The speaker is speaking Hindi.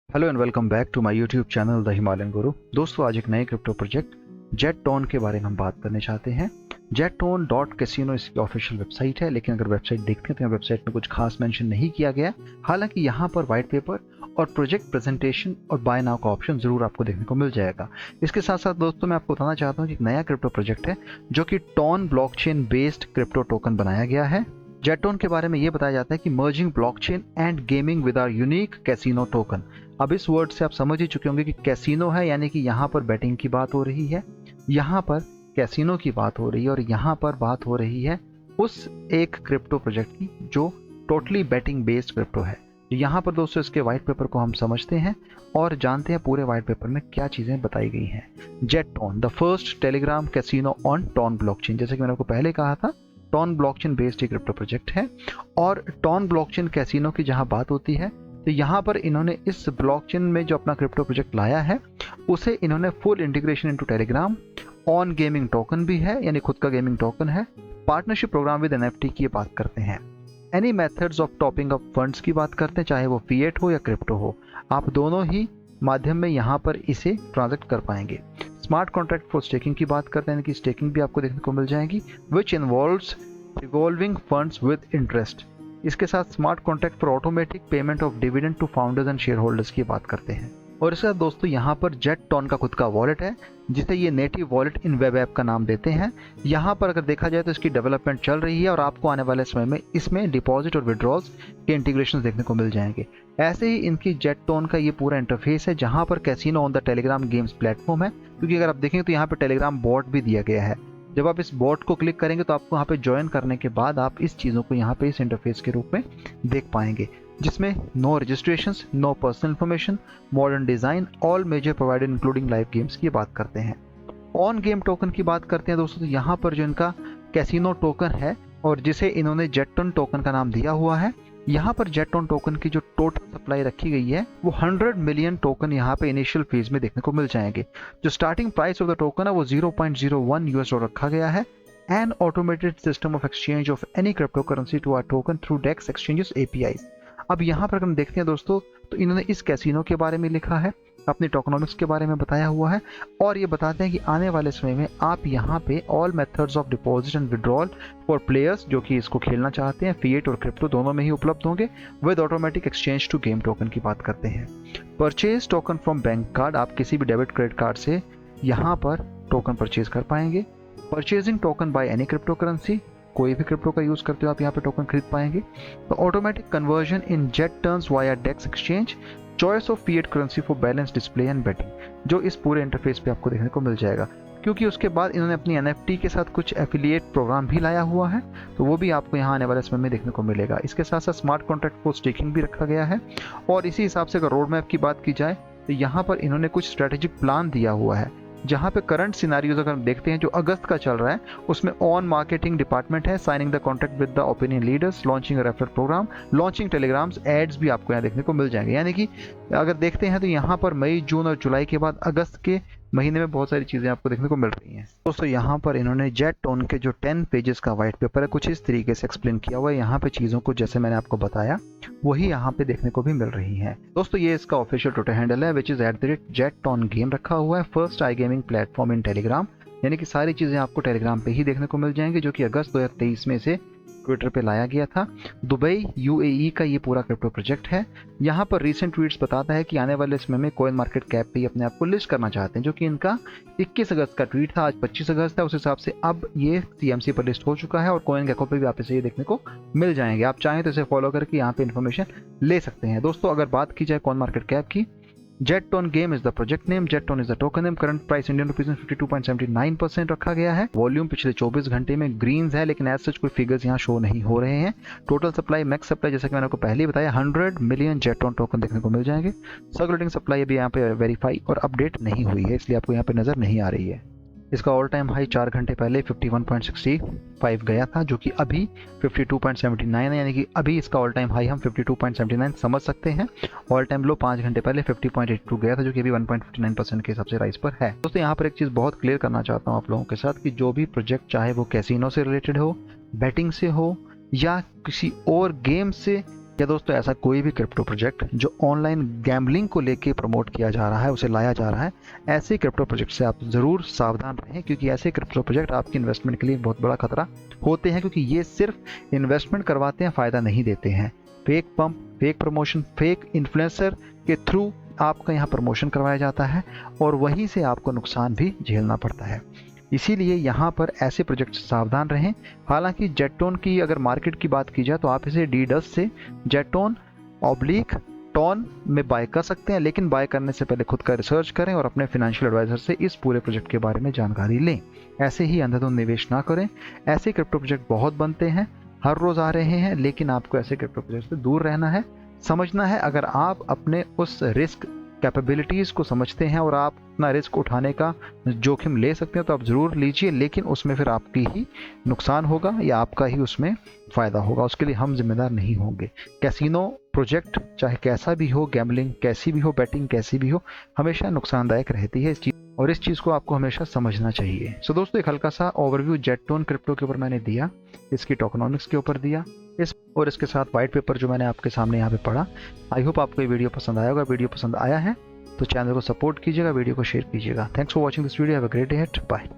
Hello and welcome back to my YouTube channel the Himalayan Guru. दोस्तों, आज एक नए क्रिप्टो प्रोजेक्ट जेटटोन के बारे में हम बात करने चाहते हैं। जेटटोन.कैसीनो इसकी ऑफिशियल वेबसाइट है, लेकिन अगर वेबसाइट देखते हैं तो वेबसाइट में कुछ खास मेंशन नहीं किया गया। हालांकि यहाँ पर वाइट पेपर और प्रोजेक्ट प्रेजेंटेशन और बाय नाउ का ऑप्शन जरूर आपको देखने को मिल जाएगा। इसके साथ साथ दोस्तों मैं आपको बताना चाहता हूँ कि एक नया क्रिप्टो प्रोजेक्ट है जो कि tone blockchain based crypto token बनाया गया है। जेटटोन के बारे में ये बताया जाता है कि merging blockchain and gaming with our unique casino token. अब इस वर्ड से आप समझ ही चुके होंगे कि कैसीनो है, यानी कि यहाँ पर बैटिंग की बात हो रही है, यहाँ पर कैसीनो की बात हो रही है और यहाँ पर बात हो रही है उस एक क्रिप्टो प्रोजेक्ट की जो टोटली बैटिंग बेस्ड क्रिप्टो है। यहाँ पर दोस्तों इसके व्हाइट पेपर को हम समझते हैं और जानते हैं पूरे व्हाइट पेपर में क्या चीज़ें बताई गई हैं। JetTon the first Telegram casino on TON blockchain, जैसे कि मैंने आपको पहले कहा था, TON blockchain based crypto project है। और टोन ब्लॉकचेन कैसीनो की जहाँ बात होती है तो यहाँ पर इन्होंने इस ब्लॉकचेन में जो अपना क्रिप्टो प्रोजेक्ट लाया है उसे इन्होंने full integration into Telegram, on gaming token भी है यानी खुद का गेमिंग टोकन है, पार्टनरशिप प्रोग्राम विद एनएफटी की बात करते हैं, any methods of topping up funds की बात करते हैं, चाहे वो फिएट हो या क्रिप्टो हो, आप दोनों ही माध्यम में यहाँ पर इसे ट्रांजैक्ट कर पाएंगे। स्मार्ट कॉन्ट्रैक्ट फॉर स्टेकिंग की बात करते हैं कि स्टेकिंग भी आपको देखने को मिल जाएगी, which involves revolving funds with interest. इसके साथ smart contract for automatic payment of dividend to founders and shareholders की बात करते हैं। और इसके साथ दोस्तों यहाँ पर जेटटोन का खुद का वॉलेट है जिसे ये native wallet in web app का नाम देते हैं। यहाँ पर अगर देखा जाए तो इसकी डेवलपमेंट चल रही है और आपको आने वाले समय में इसमें डिपॉजिट और विड्रॉल्स के इंटीग्रेशन देखने को मिल जाएंगे। ऐसे ही इनकी जेटटोन का ये पूरा इंटरफेस है जहाँ पर casino on the Telegram games platform है, क्योंकि अगर आप देखेंगे तो यहाँ पर टेलीग्राम बॉट भी दिया गया है। जब आप इस बॉट को क्लिक करेंगे तो आपको यहाँ पे ज्वाइन करने के बाद आप इस चीज़ों को यहाँ पे इस इंटरफेस के रूप में देख पाएंगे, जिसमें no registrations, no personal information, modern design, all major provided including live games की बात करते हैं। ऑन गेम टोकन की बात करते हैं दोस्तों, तो यहाँ पर जो इनका कैसीनो टोकन है और जिसे इन्होंने जेटटोन टोकन का नाम दिया हुआ है, यहाँ पर जेटटोन टोकन की जो टोटल सप्लाई रखी गई है वो 100 मिलियन टोकन यहाँ पे इनिशियल फेज में देखने को मिल जाएंगे। जो starting price of the token है वो $0.01 रखा गया है। An automated system of exchange of any cryptocurrency to our token through DEX exchanges APIs। अब यहाँ पर हम देखते हैं दोस्तों तो इन्होंने इस कैसीनो के बारे में लिखा है, अपनी टोकनॉमिक्स के बारे में बताया हुआ है और ये बताते हैं कि आने वाले समय में आप यहाँ पे all methods of deposit and withdrawal for players जो कि इसको खेलना चाहते हैं, फिएट और क्रिप्टो दोनों में ही उपलब्ध होंगे, with automatic exchange to game token की बात करते हैं। Purchase token from bank card, आप किसी भी डेबिट क्रेडिट कार्ड से यहाँ पर टोकन परचेज कर पाएंगे। Purchasing token by any crypto currency, कोई भी क्रिप्टो का यूज करते हो आप यहाँ पे टोकन खरीद पाएंगे। तो automatic conversion in jet turns via DEX exchange, choice of fiat currency for balance display and betting, जो इस पूरे इंटरफेस पे आपको देखने को मिल जाएगा। क्योंकि उसके बाद इन्होंने अपनी NFT के साथ कुछ एफिलिएट प्रोग्राम भी लाया हुआ है, तो वो भी आपको यहाँ आने वाले समय में देखने को मिलेगा। इसके साथ साथ स्मार्ट कॉन्ट्रैक्ट फॉर स्टेकिंग भी रखा गया है और इसी हिसाब से अगर रोड मैप की बात की जाए तो यहाँ पर इन्होंने कुछ स्ट्रेटेजिक प्लान दिया हुआ है, जहाँ पे करंट सिनारियोज अगर हम देखते हैं जो अगस्त का चल रहा है उसमें ऑन मार्केटिंग डिपार्टमेंट है, signing the contract with the opinion leaders, launching referral programme, launching Telegrams, ads भी आपको यहाँ देखने को मिल जाएंगे। यानी कि अगर देखते हैं तो यहाँ पर मई, जून और जुलाई के बाद अगस्त के महीने में बहुत सारी चीज़ें आपको देखने को मिल रही हैं। दोस्तों यहाँ पर इन्होंने जेटटोन के जो 10 पेजेस का व्हाइट पेपर है कुछ इस तरीके से एक्सप्लेन किया हुआ है। यहाँ पे चीज़ों को जैसे मैंने आपको बताया वही यहाँ पे देखने को भी मिल रही है। दोस्तों ये इसका ऑफिशियल ट्विटर हैंडल है विच इज़ @जेटटोन गेम रखा हुआ है, फर्स्ट आई गेमिंग प्लेटफॉर्म इन टेलीग्राम, यानी कि सारी चीज़ें आपको टेलीग्राम पे ही देखने को मिल जाएंगी, जो कि अगस्त 2023 में से ट्विटर पे लाया गया था। दुबई UAE का ये पूरा क्रिप्टो प्रोजेक्ट है। यहाँ पर रीसेंट ट्वीट्स बताता है कि आने वाले समय में कॉइन मार्केट कैप पे अपने आप को लिस्ट करना चाहते हैं, जो कि इनका 21 अगस्त का ट्वीट था, आज 25 अगस्त है। उस हिसाब से अब ये CMC पर लिस्ट हो चुका है और कॉइन गेको पे भी आप इसे ये देखने को मिल जाएंगे। आप चाहें तो इसे फॉलो करके यहाँ पे इन्फॉर्मेशन ले सकते हैं। दोस्तों अगर बात की जाए कॉइन मार्केट कैप की, JetTon game is the project name, JetTon is the token name, current price Indian rupees में 52.79% रखा गया है। वॉल्यूम पिछले 24 घंटे में ग्रीन्स है, लेकिन एज सच कोई फिगर्स यहाँ शो नहीं हो रहे हैं। टोटल सप्लाई, मैक्स सप्लाई जैसा कि मैंने आपको पहले ही बताया 100 मिलियन जेटटोन टोकन देखने को मिल जाएंगे। सर्कुलेटिंग सप्लाई अभी यहाँ पे वेरीफाई और अपडेट नहीं हुई है, इसलिए आपको यहाँ पे नजर नहीं आ रही है। इसका ऑल टाइम हाई 4 घंटे पहले 51.65 गया था, जो कि अभी 52.79 है, यानी कि अभी इसका ऑल टाइम हाई हम 52.79 समझ सकते हैं। ऑल टाइम लो 5 घंटे पहले 50.82 गया था, जो कि अभी 1.59% के हिसाब से राइज पर है। दोस्तों यहाँ पर एक चीज़ बहुत क्लियर करना चाहता हूँ आप लोगों के साथ कि जो भी प्रोजेक्ट चाहे वो कैसीनो से रिलेटेड हो, बैटिंग से हो या किसी और गेम से या दोस्तों ऐसा कोई भी क्रिप्टो प्रोजेक्ट जो ऑनलाइन गैम्बलिंग को लेके प्रमोट किया जा रहा है, उसे लाया जा रहा है, ऐसे क्रिप्टो प्रोजेक्ट से आप ज़रूर सावधान रहें, क्योंकि ऐसे क्रिप्टो प्रोजेक्ट आपकी इन्वेस्टमेंट के लिए बहुत बड़ा खतरा होते हैं, क्योंकि ये सिर्फ इन्वेस्टमेंट करवाते हैं, फ़ायदा नहीं देते हैं। Fake pump, fake promotion, fake influencer के थ्रू आपका यहाँ प्रमोशन करवाया जाता है और वहीं से आपको नुकसान भी झेलना पड़ता है। इसीलिए यहाँ पर ऐसे प्रोजेक्ट से सावधान रहें। हालांकि जेटोन की अगर मार्केट की बात की जाए तो आप इसे D10 से जेटोन ऑब्लिक टॉन में बाय कर सकते हैं, लेकिन बाय करने से पहले खुद का रिसर्च करें और अपने फाइनेंशियल एडवाइजर से इस पूरे प्रोजेक्ट के बारे में जानकारी लें। ऐसे ही अंधाधुंध निवेश ना करें। ऐसे क्रिप्टो प्रोजेक्ट बहुत बनते हैं, हर रोज़ आ रहे हैं, लेकिन आपको ऐसे क्रिप्टो प्रोजेक्ट से दूर रहना है। समझना है, अगर आप अपने उस रिस्क कैपेबिलिटीज़ को समझते हैं और आप अपना रिस्क उठाने का जोखिम ले सकते हैं तो आप ज़रूर लीजिए, लेकिन उसमें फिर आपकी ही नुकसान होगा या आपका ही उसमें फ़ायदा होगा, उसके लिए हम जिम्मेदार नहीं होंगे। कैसीनो प्रोजेक्ट चाहे कैसा भी हो, गैम्बलिंग कैसी भी हो, बैटिंग कैसी भी हो, हमेशा नुकसानदायक रहती है इस चीज़ को आपको हमेशा समझना चाहिए। सो दोस्तों, एक हल्का सा ओवरव्यू जेटोन क्रिप्टो के ऊपर मैंने दिया, इसकी टोकनॉमिक्स के ऊपर दिया, इसके साथ वाइट पेपर जो मैंने आपके सामने यहाँ पे पढ़ा। आई होप आपको ये वीडियो पसंद आया होगा। वीडियो पसंद आया है तो चैनल को सपोर्ट कीजिएगा, वीडियो को शेयर कीजिएगा। Thanks for watching this video. Have a great day ahead. Bye.